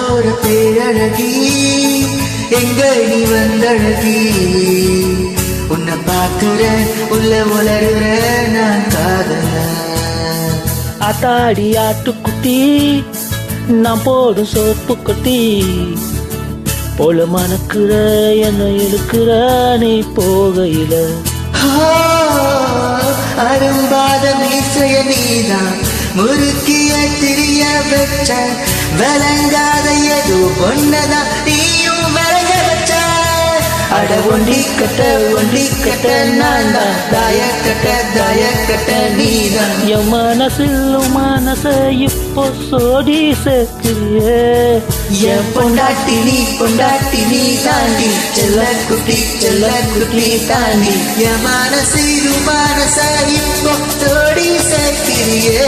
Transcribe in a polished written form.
காதலோர பேரழகி எங்க நீ வந்தழகி உன்னை பார்க்கிற உள்ள உளறுற நான் காதல ஆத்தாடி ஆட்டுக்குட்டி நான் போடும் சோப்பு குட்டி போல மணக்குற என்ன இழுக்கிற நீ போகையில அரும்பாத மீசைய நீதான் முறுக்கிய திரிய வச்ச விளங்காத ஏதோ பொண்ணதான் நீயும் விளங்க வச்ச அட ஒண்டி கட்ட நான் தான் தாயக்கட்ட நீதான் என் மனச இப்போ சோடி சேர்க்கிறியே என் பொண்டாட்டி நீ தாண்டி செல்ல குட்டி தாண்டி என் மனச இப்போ சோடி சேர்க்கிறியே